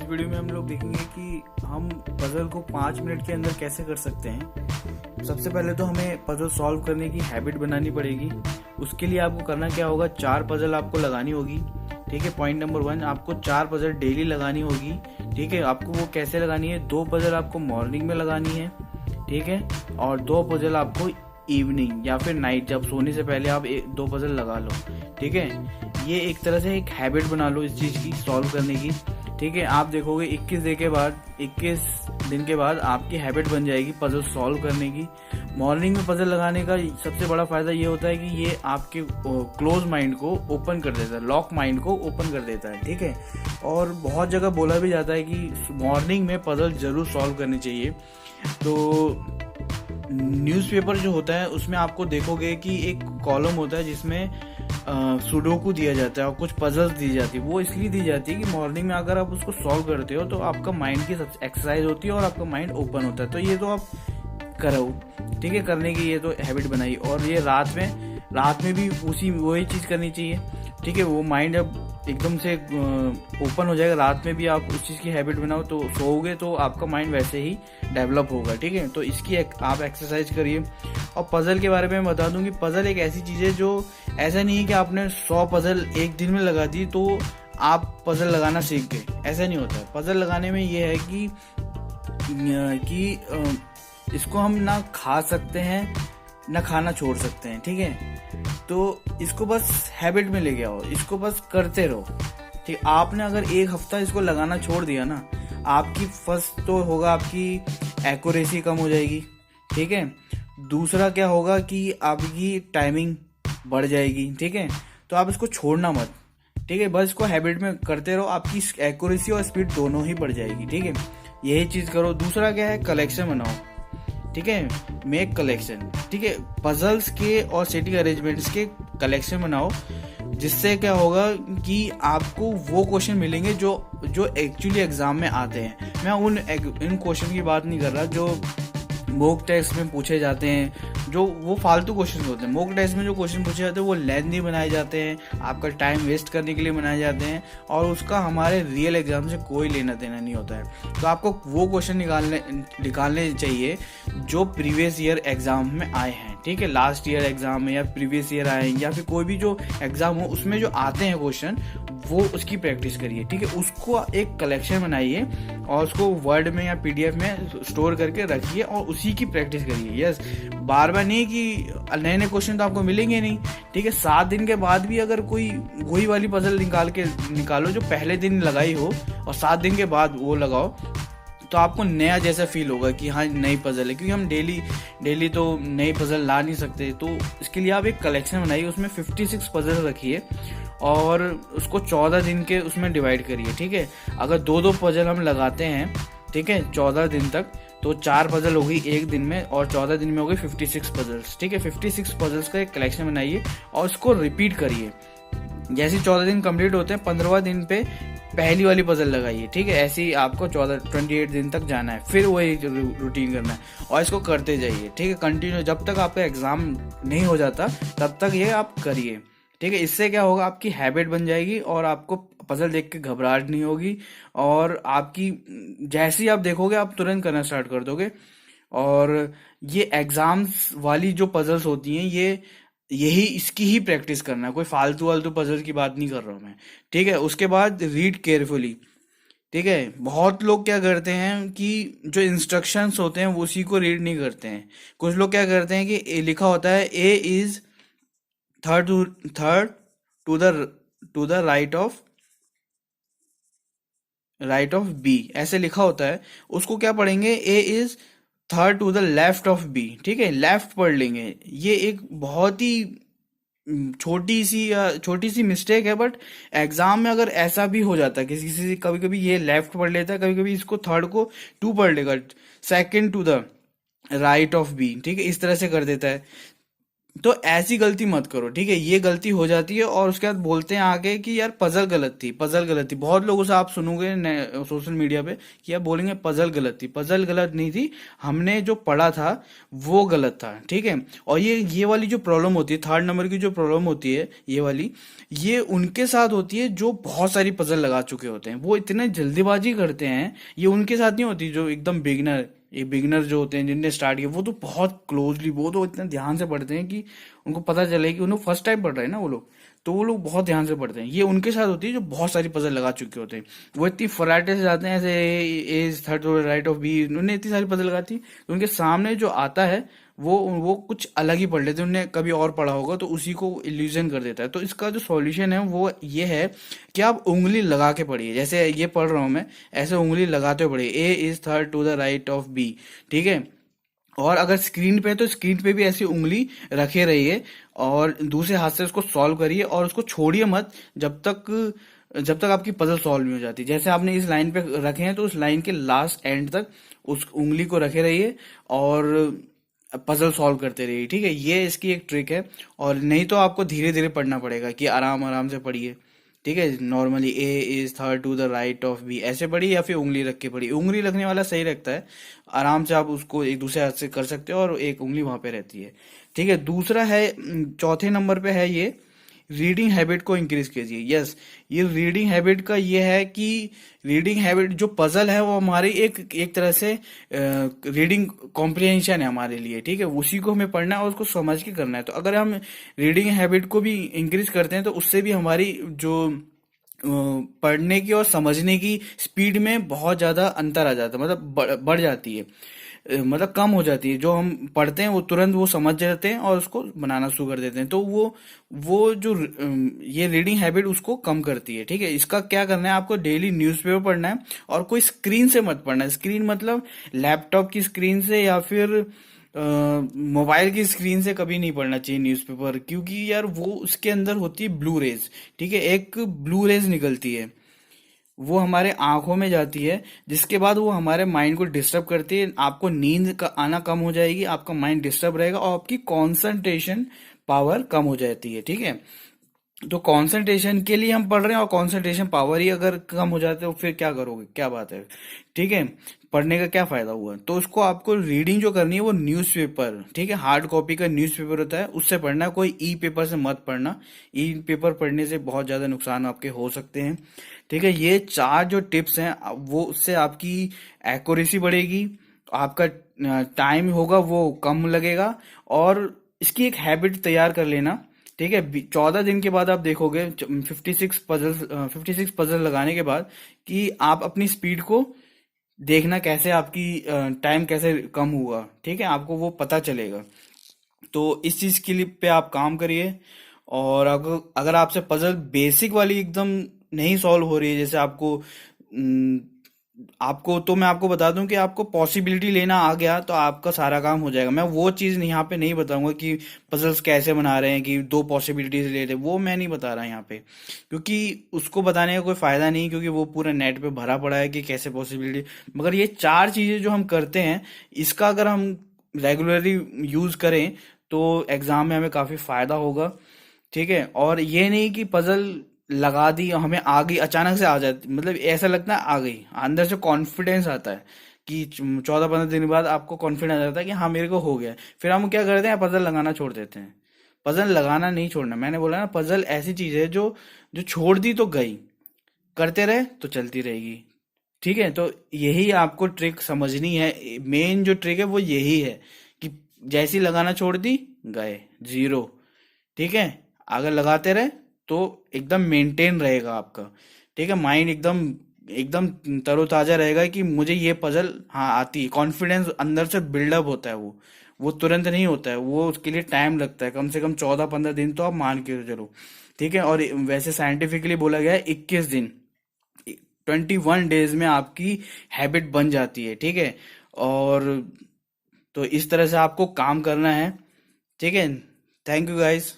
Video में हम लोग देखेंगे कि हम पजल को 5 मिनट के अंदर कैसे कर सकते हैं। सबसे पहले तो हमें पजल सॉल्व करने की हैबिट बनानी पड़ेगी। उसके लिए आपको करना क्या होगा, 4 पजल आपको लगानी होगी। ठीक है, पॉइंट नंबर 1, आपको 4 पजल डेली लगानी होगी। ठीक है, आपको वो कैसे लगानी है, 2 पजल आपको मॉर्निंग में लगानी है। ठीक है, और 2 पजल आपको इवनिंग या फिर नाइट, जब सोने से पहले आप 2 पजल लगा लो। ठीक है, ये एक तरह से एक हैबिट बना लो इस चीज की सॉल्व करने की। ठीक है, आप देखोगे 21 दिन के बाद आपकी हैबिट बन जाएगी पजल सॉल्व करने की। मॉर्निंग में पजल लगाने का सबसे बड़ा फायदा ये होता है कि ये आपके क्लोज माइंड को ओपन कर देता है, लॉक माइंड को ओपन कर देता है। ठीक है, और बहुत जगह बोला भी जाता है कि मॉर्निंग में पजल जरूर सॉल्व करनी चाहिए। तो न्यूज़पेपर जो होता है उसमें आपको देखोगे कि एक कॉलम होता है जिसमें सुडोकू दिया जाता है और कुछ पजल्स दी जाती है। वो इसलिए दी जाती है कि मॉर्निंग में अगर आप उसको सॉल्व करते हो तो आपका माइंड की एक्सरसाइज होती है और आपका माइंड ओपन होता है। तो ये तो आप करो। ठीक है, करने की ये तो हैबिट बनाई। और ये रात में भी वही चीज़ करनी चाहिए। ठीक है, वो माइंड अब एकदम से ओपन हो जाएगा। रात में भी आप उस चीज़ की हैबिट बनाओ तो सोओगे तो आपका माइंड वैसे ही डेवलप होगा। ठीक है, तो इसकी आप एक्सरसाइज करिए। और पजल के बारे में मैं बता दूं कि पजल एक ऐसी चीज़ है जो ऐसा नहीं है कि आपने 100 पजल एक दिन में लगा दी तो आप पजल लगाना सीख गए, ऐसा नहीं होता है। पजल लगाने में ये है कि इसको हम ना खा सकते हैं ना खाना छोड़ सकते हैं। ठीक है, तो इसको बस हैबिट में लेके आओ, इसको बस करते रहो। ठीक, आपने अगर एक हफ्ता इसको लगाना छोड़ दिया ना, आपकी फर्स्ट तो होगा आपकी एक्यूरेसी कम हो जाएगी। ठीक है, दूसरा क्या होगा कि आपकी टाइमिंग बढ़ जाएगी। ठीक है, तो आप इसको छोड़ना मत। ठीक है, बस इसको हैबिट में करते रहो, आपकी एक्यूरेसी और स्पीड दोनों ही बढ़ जाएगी। ठीक है, यही चीज करो। दूसरा क्या है, कलेक्शन बनाओ। ठीक है, मेक कलेक्शन। ठीक है, पजल्स के और सिटिंग अरेंजमेंट्स के कलेक्शन बनाओ, जिससे क्या होगा कि आपको वो क्वेश्चन मिलेंगे जो एक्चुअली एग्जाम में आते हैं। मैं इन क्वेश्चन की बात नहीं कर रहा जो मॉक टेस्ट में पूछे जाते हैं, जो वो फालतू क्वेश्चन होते हैं। मॉक टेस्ट में जो क्वेश्चन पूछे जाते हैं वो लेंथी बनाए जाते हैं, आपका टाइम वेस्ट करने के लिए बनाए जाते हैं, और उसका हमारे रियल एग्जाम से कोई लेना देना नहीं होता है। तो आपको वो क्वेश्चन निकालने चाहिए जो प्रीवियस ईयर एग्जाम में आए हैं। ठीक है, लास्ट ईयर एग्जाम में या प्रीवियस ईयर आए या फिर कोई भी जो एग्जाम हो उसमें जो आते हैं क्वेश्चन, वो उसकी प्रैक्टिस करिए। ठीक है, उसको एक कलेक्शन बनाइए और उसको वर्ड में या पीडीएफ में स्टोर करके रखिए और उसी की प्रैक्टिस करिए। यस, बार बार नहीं कि नए नए क्वेश्चन तो आपको मिलेंगे नहीं। ठीक है, 7 दिन के बाद भी अगर कोई वही वाली पजल निकालो जो पहले दिन लगाई हो और 7 दिन के बाद वो लगाओ, तो आपको नया जैसा फील होगा कि हाँ नई पजल है। क्योंकि हम डेली तो नई पजल ला नहीं सकते। तो इसके लिए आप एक कलेक्शन बनाइए, उसमें 56 पजल रखिए और उसको 14 दिन के उसमें डिवाइड करिए। ठीक है, अगर 2-2 पजल हम लगाते हैं, ठीक है, 14 दिन तक, तो 4 पजल होगी एक दिन में और 14 दिन में हो गई 56 पजल्स। ठीक है, 56 पजल्स का एक कलेक्शन बनाइए और उसको रिपीट करिए। जैसे 14 दिन कंप्लीट होते हैं, 15वां दिन पे पहली वाली पजल लगाइए। ठीक है, ऐसे ही आपको 28 दिन तक जाना है, फिर वही रूटीन करना है और इसको करते जाइए। ठीक है, कंटिन्यू, जब तक आपका एग्जाम नहीं हो जाता तब तक ये आप करिए। ठीक है, इससे क्या होगा, आपकी हैबिट बन जाएगी और आपको पजल देख के घबराहट नहीं होगी और आपकी जैसे ही आप देखोगे आप तुरंत करना स्टार्ट कर दोगे। और ये एग्जाम्स वाली जो पजल्स होती हैं इसकी ही प्रैक्टिस करना है, कोई फालतू पजल की बात नहीं कर रहा हूं मैं। ठीक है, उसके बाद रीड केयरफुली। ठीक है, बहुत लोग क्या करते हैं कि जो इंस्ट्रक्शंस होते हैं उसी को रीड नहीं करते हैं। कुछ लोग क्या करते हैं कि लिखा होता है A is third to the right of B, ऐसे लिखा होता है। उसको क्या पढ़ेंगे, A is third to the left of B. ठीक है, लेफ्ट पढ़ लेंगे। ये एक बहुत ही छोटी सी मिस्टेक है, बट एग्जाम में अगर ऐसा भी हो जाता है किसी कभी कभी ये लेफ्ट पढ़ लेता है, कभी कभी इसको थर्ड को टू पढ़ लेगा, second to the right of B. ठीक है, इस तरह से कर देता है। तो ऐसी गलती मत करो, ठीक है। ये गलती हो जाती है और उसके बाद बोलते हैं आगे कि यार पजल गलत थी, पजल गलत थी। बहुत लोगों से आप सुनोगे सोशल मीडिया पे कि यार बोलेंगे पजल गलत थी। पजल गलत नहीं थी, हमने जो पढ़ा था वो गलत था, ठीक है। और ये वाली जो प्रॉब्लम होती है, थर्ड नंबर की जो प्रॉब्लम होती है ये वाली, ये उनके साथ होती है जो बहुत सारी पजल लगा चुके होते हैं। वो इतने जल्दीबाजी करते हैं, ये उनके साथ नहीं होती जो एकदम बिगिनर, ये बिगिनर जो होते हैं जिनने स्टार्ट किया, वो तो बहुत क्लोजली, वो तो इतना ध्यान से पढ़ते हैं कि उनको पता चले कि उन्हें फर्स्ट टाइम पढ़ रहे हैं ना वो लोग, तो वो लोग बहुत ध्यान से पढ़ते हैं। ये उनके साथ होती है जो बहुत सारी पजल लगा चुके होते हैं। वो इतनी फराटे से जाते हैं, ऐसे A is third right of B, उन्होंने इतनी सारी पजल लगाती, तो उनके सामने जो आता है वो कुछ अलग ही पढ़ लेते हैं। उन्होंने कभी और पढ़ा होगा तो उसी को इल्यूजन कर देता है। तो इसका जो सॉल्यूशन है वो ये है कि आप उंगली लगा के पढ़िए। जैसे ये पढ़ रहा हूं मैं, ऐसे उंगली लगाते हुए पढ़िए, A is third to the right of B, ठीक है। और अगर स्क्रीन पे है तो स्क्रीन पे भी ऐसी उंगली रखे रहिए और दूसरे हाथ से उसको सॉल्व करिए और उसको छोड़िए मत जब तक आपकी पजल सॉल्व नहीं हो जाती। जैसे आपने इस लाइन पे रखे हैं तो उस लाइन के लास्ट एंड तक उस उंगली को रखे रहिए और पजल सॉल्व करते रहिए, ठीक है। ये इसकी एक ट्रिक है। और नहीं तो आपको धीरे धीरे पढ़ना पड़ेगा कि आराम आराम से पढ़िए, ठीक है। Normally A is third to the right of B ऐसे पढ़िए, या फिर उंगली रख के पढ़िए। उंगली रखने वाला सही रखता है, आराम से आप उसको एक दूसरे हाथ से कर सकते हो और एक उंगली वहां पे रहती है, ठीक है। दूसरा है, चौथे नंबर पे है ये, रीडिंग हैबिट को इंक्रीज कीजिए। यस, ये रीडिंग हैबिट का ये है कि रीडिंग हैबिट जो पजल है वो हमारी एक एक तरह से रीडिंग कॉम्प्रिहेंशन है हमारे लिए, ठीक है। उसी को हमें पढ़ना है और उसको समझ के करना है। तो अगर हम रीडिंग हैबिट को भी इंक्रीज करते हैं तो उससे भी हमारी जो पढ़ने की और समझने की स्पीड में बहुत ज्यादा अंतर आ जाता है, मतलब बढ़ जाती है, मतलब कम हो जाती है। जो हम पढ़ते हैं वो तुरंत वो समझ जाते हैं और उसको बनाना शुरू कर देते हैं। तो वो जो ये रीडिंग हैबिट उसको कम करती है, ठीक है। इसका क्या करना है, आपको डेली न्यूज़पेपर पढ़ना है और कोई स्क्रीन से मत पढ़ना है। स्क्रीन मतलब लैपटॉप की स्क्रीन से या फिर मोबाइल की स्क्रीन से कभी नहीं पढ़ना चाहिए न्यूज़पेपर, क्योंकि यार वो उसके अंदर होती है ब्लू रेज, ठीक है। एक ब्लू रेज निकलती है, वो हमारे आंखों में जाती है, जिसके बाद वो हमारे माइंड को डिस्टर्ब करती है। आपको नींद का आना कम हो जाएगी, आपका माइंड डिस्टर्ब रहेगा और आपकी कंसंट्रेशन पावर कम हो जाती है, ठीक है। तो कंसंट्रेशन के लिए हम पढ़ रहे हैं और कंसंट्रेशन पावर ही अगर कम हो जाते हो फिर क्या करोगे, क्या बात है, ठीक है। पढ़ने का क्या फायदा हुआ। तो उसको आपको रीडिंग जो करनी है वो न्यूज़पेपर, ठीक है, हार्ड कॉपी का न्यूज़पेपर होता है उससे पढ़ना, कोई ई पेपर से मत पढ़ना। ई पेपर पढ़ने से बहुत ज्यादा नुकसान आपके हो सकते हैं, ठीक है। ये चार जो टिप्स हैं वो उससे आपकी एक्यूरेसी बढ़ेगी, आपका टाइम होगा वो कम लगेगा, और इसकी एक हैबिट तैयार कर लेना, ठीक है। 14 दिन के बाद आप देखोगे 56 पजल लगाने के बाद कि आप अपनी स्पीड को देखना कैसे, आपकी टाइम कैसे कम हुआ, ठीक है, आपको वो पता चलेगा। तो इस चीज के लिए पे आप काम करिए। और अगर अगर आपसे पजल बेसिक वाली एकदम नहीं सॉल्व हो रही है, जैसे आपको तो मैं आपको बता दूं कि आपको पॉसिबिलिटी लेना आ गया तो आपका सारा काम हो जाएगा। मैं वो चीज़ यहाँ पे नहीं बताऊंगा कि पजल्स कैसे बना रहे हैं, कि दो पॉसिबिलिटीज ले रहे हैं, वो मैं नहीं बता रहा यहाँ पे, क्योंकि उसको बताने का कोई फायदा नहीं, क्योंकि वो पूरा नेट पे भरा पड़ा है कि कैसे पॉसिबिलिटी। मगर ये चार चीज़ें जो हम करते हैं, इसका अगर हम रेगुलरली यूज करें तो एग्जाम में हमें काफ़ी फायदा होगा, ठीक है। और ये नहीं कि पजल लगा दी और हमें आ गई, अचानक से आ जाती, मतलब ऐसा लगता है आ गई, अंदर से कॉन्फिडेंस आता है कि 14-15 दिन बाद आपको कॉन्फिडेंस आता है कि हाँ मेरे को हो गया। फिर हम क्या करते हैं, पजल लगाना छोड़ देते हैं। पजल लगाना नहीं छोड़ना, मैंने बोला ना, पजल ऐसी चीज है जो जो छोड़ दी तो गई, करते रहे तो चलती रहेगी, ठीक है। तो यही आपको ट्रिक समझनी है, मेन जो ट्रिक है वो यही है कि जैसी लगाना छोड़ दी, गए जीरो, ठीक है। अगर लगाते रहे तो एकदम मेंटेन रहेगा आपका, ठीक है। माइंड एकदम एकदम तरोताजा रहेगा कि मुझे ये पजल हाँ आती है। कॉन्फिडेंस अंदर से बिल्डअप होता है, वो तुरंत नहीं होता है, वो उसके लिए टाइम लगता है, कम से कम 14-15 दिन तो आप मान के चलो, ठीक है। और वैसे साइंटिफिकली बोला गया है 21 दिन, 21 डेज में आपकी हैबिट बन जाती है, ठीक है। और तो इस तरह से आपको काम करना है, ठीक है। Thank you guys.